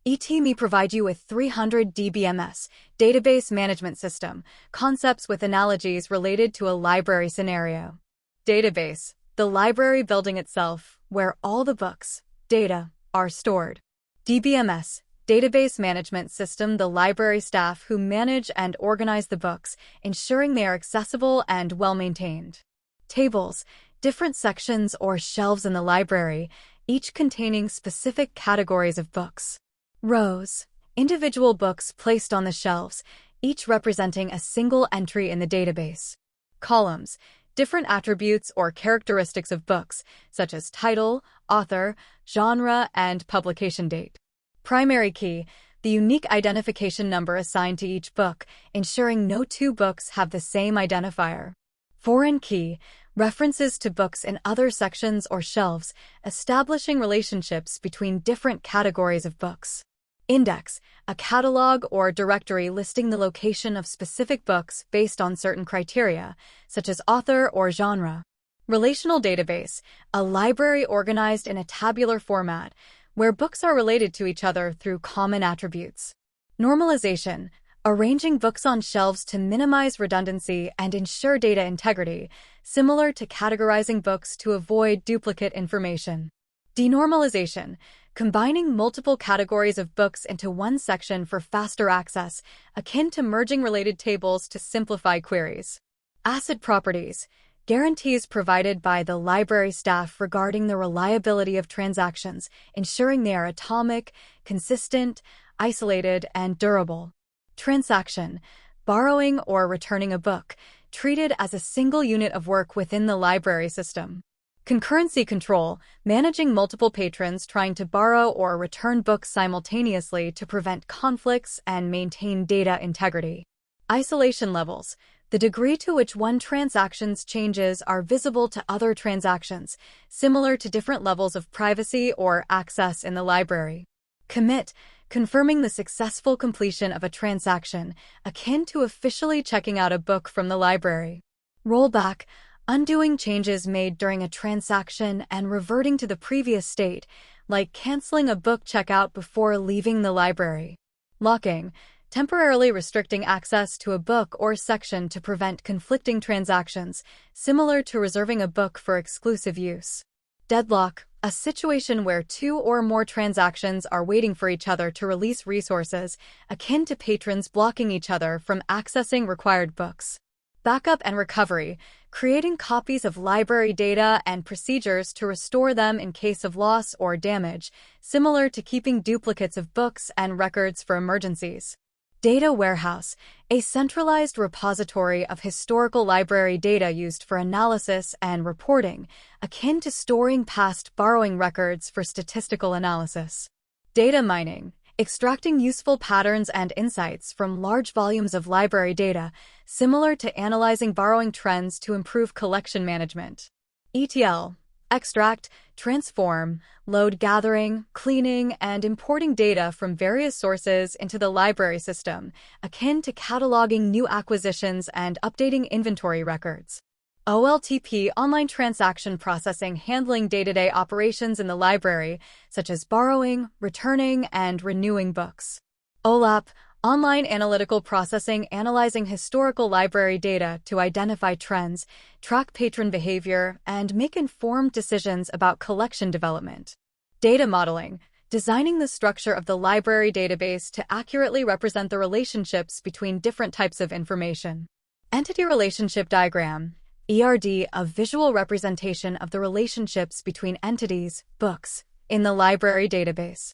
ETME provide you with 300 dbms, database management system, concepts with analogies related to a library scenario. Database, the library building itself, where all the books, data, are stored. dbms, database management system, the library staff who manage and organize the books, ensuring they are accessible and well-maintained. Tables, different sections or shelves in the library, each containing specific categories of books. Rows, individual books placed on the shelves, each representing a single entry in the database. Columns, different attributes or characteristics of books, such as title, author, genre, and publication date. Primary key, the unique identification number assigned to each book, ensuring no two books have the same identifier. Foreign key, references to books in other sections or shelves, establishing relationships between different categories of books. Index, a catalog or directory listing the location of specific books based on certain criteria, such as author or genre. Relational database, a library organized in a tabular format, where books are related to each other through common attributes. Normalization, arranging books on shelves to minimize redundancy and ensure data integrity, similar to categorizing books to avoid duplicate information. Denormalization, combining multiple categories of books into one section for faster access, akin to merging related tables to simplify queries. Asset properties, guarantees provided by the library staff regarding the reliability of transactions, ensuring they are atomic, consistent, isolated, and durable. Transaction, borrowing or returning a book, treated as a single unit of work within the library system. Concurrency control, managing multiple patrons trying to borrow or return books simultaneously to prevent conflicts and maintain data integrity. Isolation levels, the degree to which one transaction's changes are visible to other transactions, similar to different levels of privacy or access in the library. Commit, confirming the successful completion of a transaction, akin to officially checking out a book from the library. Rollback, undoing changes made during a transaction and reverting to the previous state, like canceling a book checkout before leaving the library. Locking, temporarily restricting access to a book or section to prevent conflicting transactions, similar to reserving a book for exclusive use. Deadlock, a situation where two or more transactions are waiting for each other to release resources, akin to patrons blocking each other from accessing required books. Backup and recovery, creating copies of library data and procedures to restore them in case of loss or damage, similar to keeping duplicates of books and records for emergencies. Data warehouse, a centralized repository of historical library data used for analysis and reporting, akin to storing past borrowing records for statistical analysis. Data mining, extracting useful patterns and insights from large volumes of library data, similar to analyzing borrowing trends to improve collection management. ETL, extract, transform, load gathering, cleaning, and importing data from various sources into the library system, akin to cataloging new acquisitions and updating inventory records. OLTP, online transaction processing, handling day-to-day operations in the library, such as borrowing, returning, and renewing books. OLAP, online analytical processing, analyzing historical library data to identify trends, track patron behavior, and make informed decisions about collection development. Data modeling, designing the structure of the library database to accurately represent the relationships between different types of information. Entity relationship diagram, ERD, a visual representation of the relationships between entities, books, in the library database.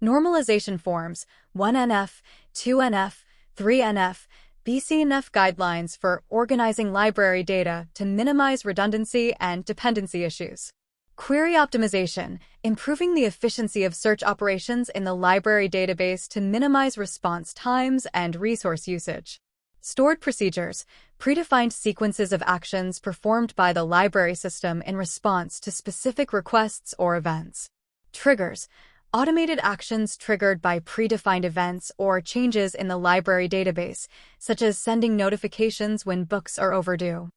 Normalization forms, 1NF, 2NF, 3NF, BCNF guidelines for organizing library data to minimize redundancy and dependency issues. Query optimization, improving the efficiency of search operations in the library database to minimize response times and resource usage. Stored procedures, predefined sequences of actions performed by the library system in response to specific requests or events. Triggers, automated actions triggered by predefined events or changes in the library database, such as sending notifications when books are overdue.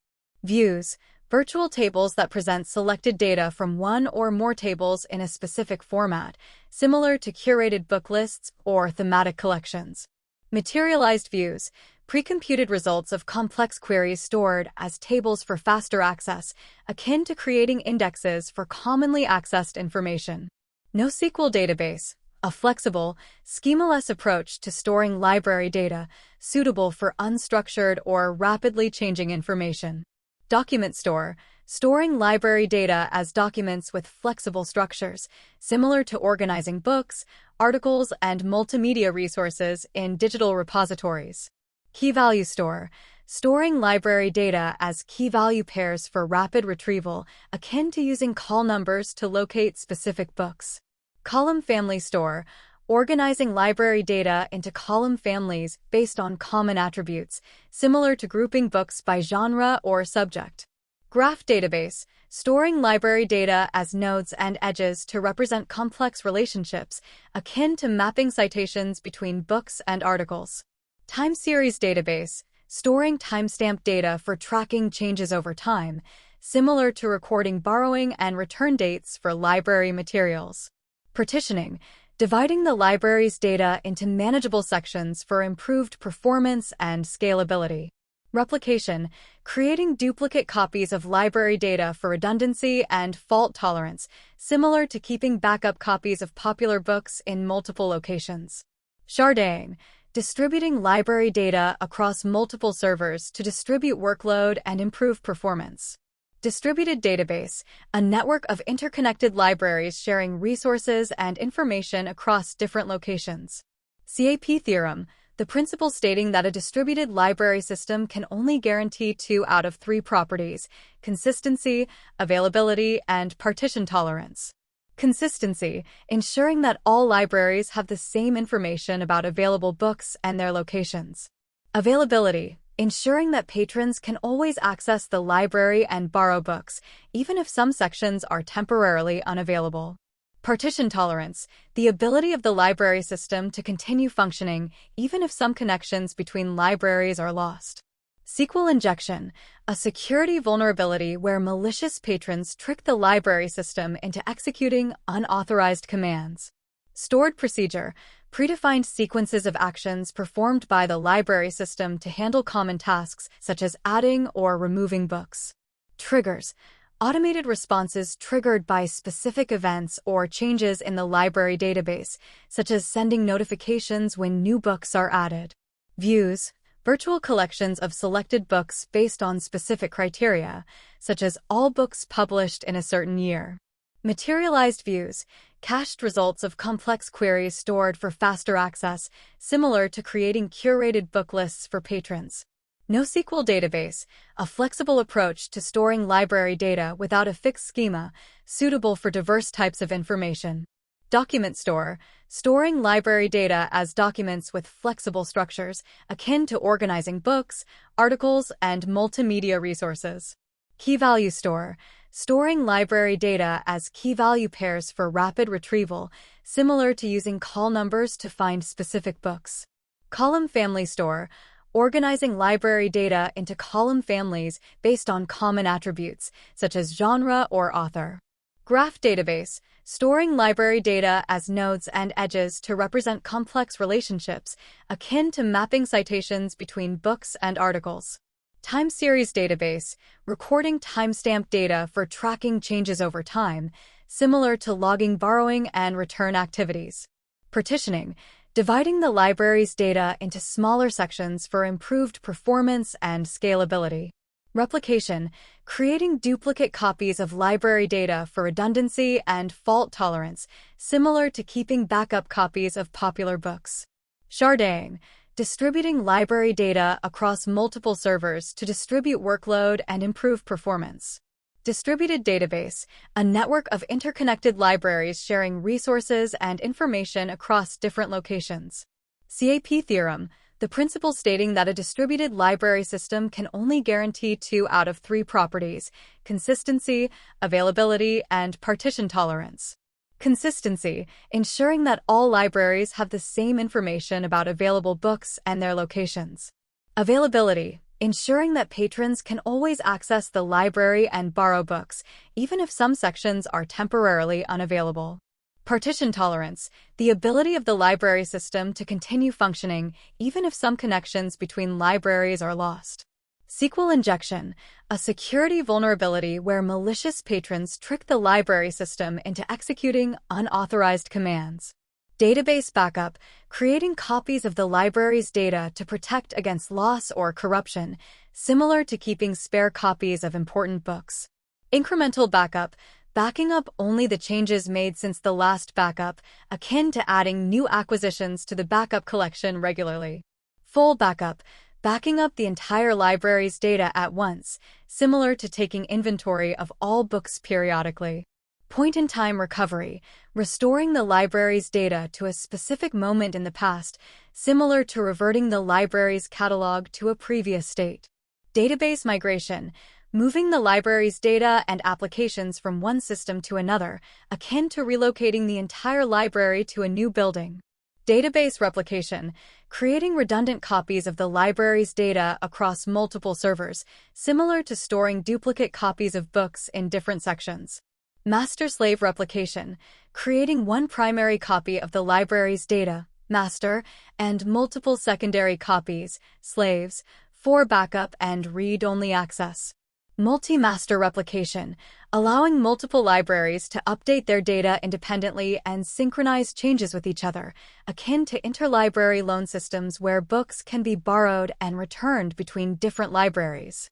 Views, virtual tables that present selected data from one or more tables in a specific format, similar to curated book lists or thematic collections. Materialized views, pre-computed results of complex queries stored as tables for faster access, akin to creating indexes for commonly accessed information. NoSQL database, a flexible, schemaless approach to storing library data, suitable for unstructured or rapidly changing information. Document store, storing library data as documents with flexible structures, similar to organizing books, articles, and multimedia resources in digital repositories. Key value store, storing library data as key-value pairs for rapid retrieval, akin to using call numbers to locate specific books. Column family store, organizing library data into column families based on common attributes, similar to grouping books by genre or subject. Graph database, storing library data as nodes and edges to represent complex relationships, akin to mapping citations between books and articles. Time series database, storing timestamp data for tracking changes over time, similar to recording borrowing and return dates for library materials. Partitioning, dividing the library's data into manageable sections for improved performance and scalability. Replication, creating duplicate copies of library data for redundancy and fault tolerance, similar to keeping backup copies of popular books in multiple locations. Sharding, distributing library data across multiple servers to distribute workload and improve performance. Distributed database, a network of interconnected libraries sharing resources and information across different locations. CAP theorem, the principle stating that a distributed library system can only guarantee 2 out of 3 properties: consistency, availability, and partition tolerance. Consistency, ensuring that all libraries have the same information about available books and their locations. Availability, ensuring that patrons can always access the library and borrow books, even if some sections are temporarily unavailable. Partition tolerance, the ability of the library system to continue functioning even if some connections between libraries are lost. SQL injection, a security vulnerability where malicious patrons trick the library system into executing unauthorized commands. Stored procedure, predefined sequences of actions performed by the library system to handle common tasks such as adding or removing books. Triggers, automated responses triggered by specific events or changes in the library database, such as sending notifications when new books are added. Views, virtual collections of selected books based on specific criteria, such as all books published in a certain year. Materialized views, cached results of complex queries stored for faster access, similar to creating curated book lists for patrons. NoSQL database, a flexible approach to storing library data without a fixed schema, suitable for diverse types of information. Document store, storing library data as documents with flexible structures, akin to organizing books, articles, and multimedia resources. Key value store, storing library data as key-value pairs for rapid retrieval, similar to using call numbers to find specific books. Column family store, organizing library data into column families based on common attributes, such as genre or author. Graph database, storing library data as nodes and edges to represent complex relationships, akin to mapping citations between books and articles. Time series database, recording timestamp data for tracking changes over time, similar to logging borrowing and return activities. Partitioning, dividing the library's data into smaller sections for improved performance and scalability. Replication, creating duplicate copies of library data for redundancy and fault tolerance, similar to keeping backup copies of popular books. Sharding, distributing library data across multiple servers to distribute workload and improve performance. Distributed database, a network of interconnected libraries sharing resources and information across different locations. CAP theorem, the principle stating that a distributed library system can only guarantee 2 out of 3 properties: consistency, availability, and partition tolerance. Consistency, ensuring that all libraries have the same information about available books and their locations. Availability, ensuring that patrons can always access the library and borrow books, even if some sections are temporarily unavailable. Partition tolerance, the ability of the library system to continue functioning even if some connections between libraries are lost. SQL injection, a security vulnerability where malicious patrons trick the library system into executing unauthorized commands. Database backup, creating copies of the library's data to protect against loss or corruption, similar to keeping spare copies of important books. Incremental backup, backing up only the changes made since the last backup, akin to adding new acquisitions to the backup collection regularly. Full backup, backing up the entire library's data at once, similar to taking inventory of all books periodically. Point-in-time recovery, restoring the library's data to a specific moment in the past, similar to reverting the library's catalog to a previous state. Database migration, moving the library's data and applications from one system to another, akin to relocating the entire library to a new building. Database replication, creating redundant copies of the library's data across multiple servers, similar to storing duplicate copies of books in different sections. Master-slave replication, creating one primary copy of the library's data, master, and multiple secondary copies, slaves, for backup and read-only access. Multi-master replication, allowing multiple libraries to update their data independently and synchronize changes with each other, akin to interlibrary loan systems where books can be borrowed and returned between different libraries.